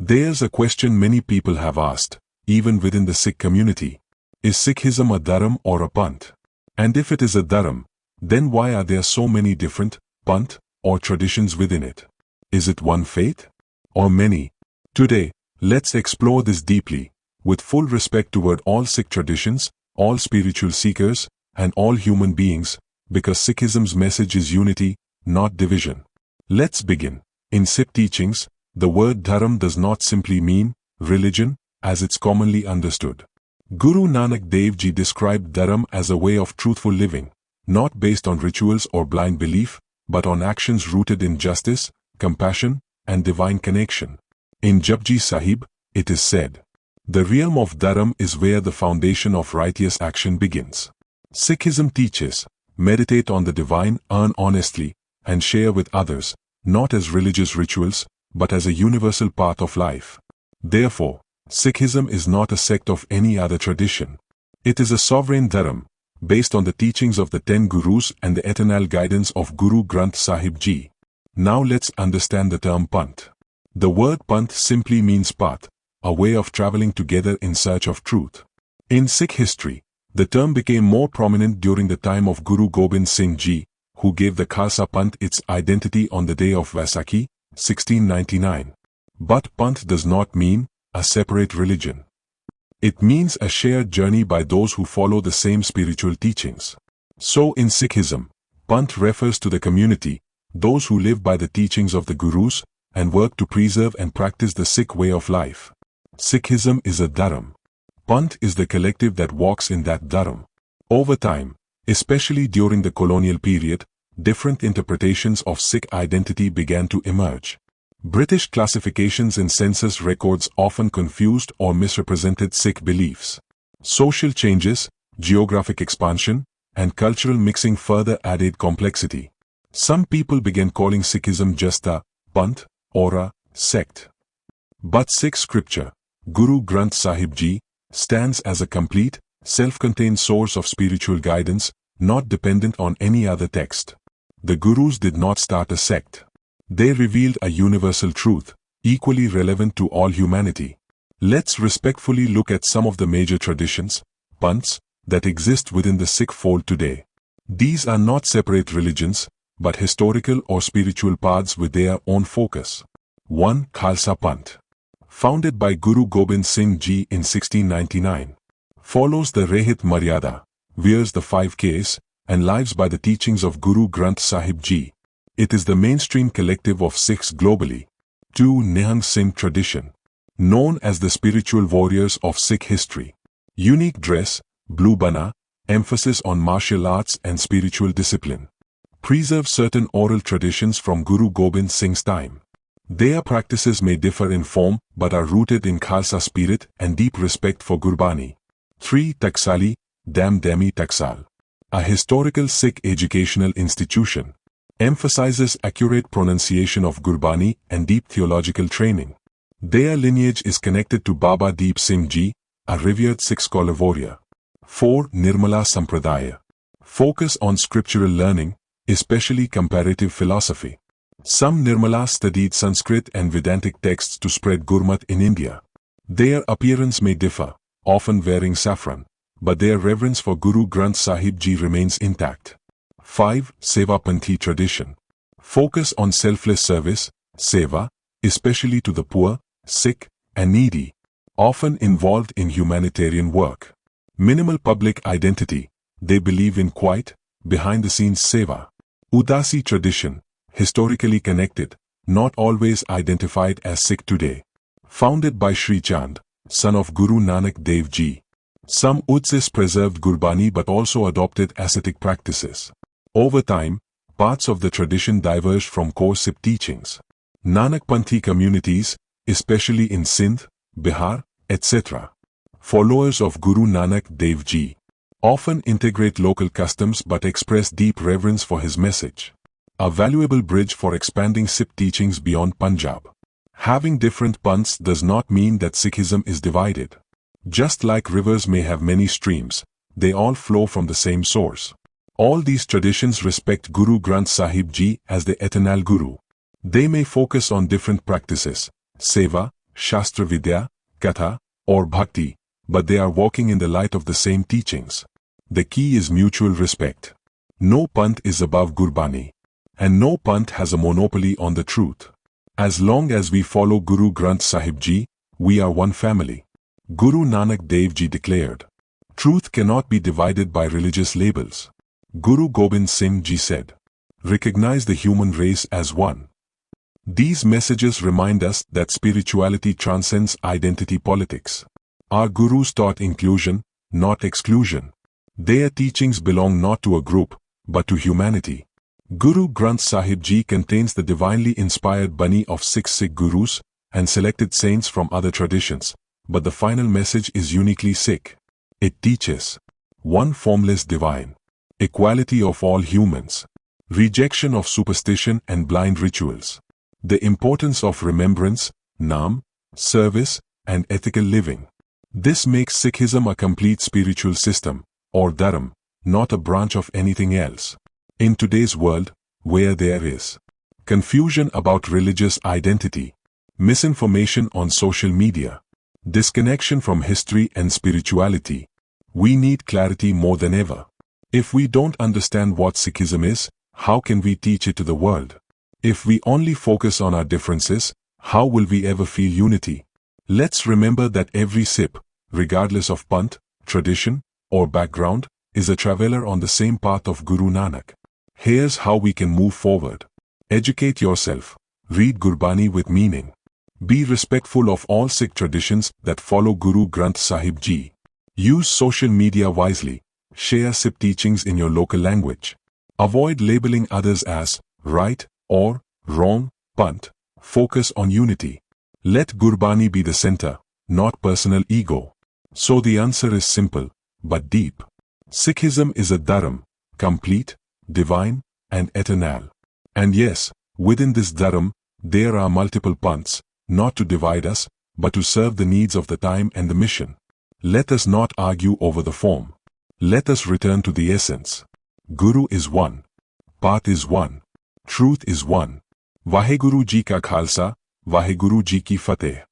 There's a question many people have asked, even within the Sikh community. Is Sikhism a Dharam or a Panth? And if it is a Dharam, then why are there so many different Panth or traditions within it? Is it one faith? Or many? Today, let's explore this deeply, with full respect toward all Sikh traditions, all spiritual seekers, and all human beings, because Sikhism's message is unity, not division. Let's begin. In Sikh teachings, the word Dharam does not simply mean religion, as it's commonly understood. Guru Nanak Dev Ji described Dharam as a way of truthful living, not based on rituals or blind belief, but on actions rooted in justice, compassion, and divine connection. In Japji Sahib, it is said, "The realm of Dharam is where the foundation of righteous action begins." Sikhism teaches, meditate on the divine, earn honestly, and share with others, not as religious rituals, but as a universal path of life. Therefore, Sikhism is not a sect of any other tradition. It is a sovereign Dharam, based on the teachings of the 10 Gurus and the eternal guidance of Guru Granth Sahib Ji. Now let's understand the term Panth. The word Panth simply means path, a way of traveling together in search of truth. In Sikh history, the term became more prominent during the time of Guru Gobind Singh Ji, who gave the Khalsa Panth its identity on the day of Vaisakhi, 1699. But Panth does not mean a separate religion. It means a shared journey by those who follow the same spiritual teachings. So in Sikhism, Panth refers to the community, those who live by the teachings of the Gurus, and work to preserve and practice the Sikh way of life. Sikhism is a Dharam. Panth is the collective that walks in that Dharam. Over time, especially during the colonial period, different interpretations of Sikh identity began to emerge. British classifications and census records often confused or misrepresented Sikh beliefs. Social changes, geographic expansion, and cultural mixing further added complexity. Some people began calling Sikhism just a Panth or a sect. But Sikh scripture, Guru Granth Sahib Ji, stands as a complete, self-contained source of spiritual guidance, not dependent on any other text. The Gurus did not start a sect. They revealed a universal truth, equally relevant to all humanity. Let's respectfully look at some of the major traditions, Panths, that exist within the Sikh fold today. These are not separate religions, but historical or spiritual paths with their own focus. 1. Khalsa Panth. Founded by Guru Gobind Singh Ji in 1699. Follows the Rehit Maryada, wears the 5 Ks, and lives by the teachings of Guru Granth Sahib Ji. It is the mainstream collective of Sikhs globally. 2. Nihang Singh tradition. Known as the spiritual warriors of Sikh history. Unique dress, blue bana, emphasis on martial arts and spiritual discipline. Preserve certain oral traditions from Guru Gobind Singh's time. Their practices may differ in form but are rooted in Khalsa spirit and deep respect for Gurbani. 3. Taksali, Damdami Taksal. A historical Sikh educational institution. Emphasizes accurate pronunciation of Gurbani and deep theological training. Their lineage is connected to Baba Deep Singh Ji, a revered Sikh scholar warrior. 4. Nirmala Sampradaya. Focus on scriptural learning, especially comparative philosophy. Some Nirmalas studied Sanskrit and Vedantic texts to spread Gurmat in India. Their appearance may differ, often wearing saffron, but their reverence for Guru Granth Sahib Ji remains intact. 5. Sevapanthi tradition. Focus on selfless service, seva, especially to the poor, sick, and needy, often involved in humanitarian work. Minimal public identity, they believe in quiet, behind-the-scenes seva. Udasi tradition, historically connected, not always identified as Sikh today. Founded by Sri Chand, son of Guru Nanak Dev Ji. Some Udsis preserved Gurbani but also adopted ascetic practices. Over time, parts of the tradition diverged from core Sikh teachings. Nanakpanthi communities, especially in Sindh, Bihar, etc., followers of Guru Nanak Dev Ji, often integrate local customs but express deep reverence for his message. A valuable bridge for expanding Sikh teachings beyond Punjab. Having different Panths does not mean that Sikhism is divided. Just like rivers may have many streams, they all flow from the same source. All these traditions respect Guru Granth Sahib Ji as the eternal Guru. They may focus on different practices, seva, Shastra Vidya, Katha, or Bhakti, but they are walking in the light of the same teachings. The key is mutual respect. No Panth is above Gurbani. And no Panth has a monopoly on the truth. As long as we follow Guru Granth Sahib Ji, we are one family. Guru Nanak Dev Ji declared, "Truth cannot be divided by religious labels." Guru Gobind Singh Ji said, "Recognize the human race as one." These messages remind us that spirituality transcends identity politics. Our gurus taught inclusion, not exclusion. Their teachings belong not to a group, but to humanity. Guru Granth Sahib Ji contains the divinely inspired Bani of Sikh gurus and selected saints from other traditions, but the final message is uniquely Sikh. It teaches one formless divine, equality of all humans, rejection of superstition and blind rituals, the importance of remembrance, naam, service, and ethical living. This makes Sikhism a complete spiritual system, or Dharam, not a branch of anything else. In today's world, where there is confusion about religious identity, misinformation on social media, disconnection from history and spirituality, we need clarity more than ever. If we don't understand what Sikhism is, how can we teach it to the world? If we only focus on our differences, how will we ever feel unity? Let's remember that every Sikh, regardless of Panth, tradition, or background, is a traveler on the same path of Guru Nanak. Here's how we can move forward. Educate yourself. Read Gurbani with meaning. Be respectful of all Sikh traditions that follow Guru Granth Sahib Ji. Use social media wisely. Share Sikh teachings in your local language. Avoid labeling others as right or wrong, Panth. Focus on unity. Let Gurbani be the center, not personal ego. So the answer is simple, but deep. Sikhism is a Dharam, complete, divine, and eternal. And yes, within this Dharam, there are multiple Panths, not to divide us, but to serve the needs of the time and the mission. Let us not argue over the form. Let us return to the essence. Guru is one. Path is one. Truth is one. Vaheguru Ji ka Khalsa, Vaheguru Ji ki Fateh.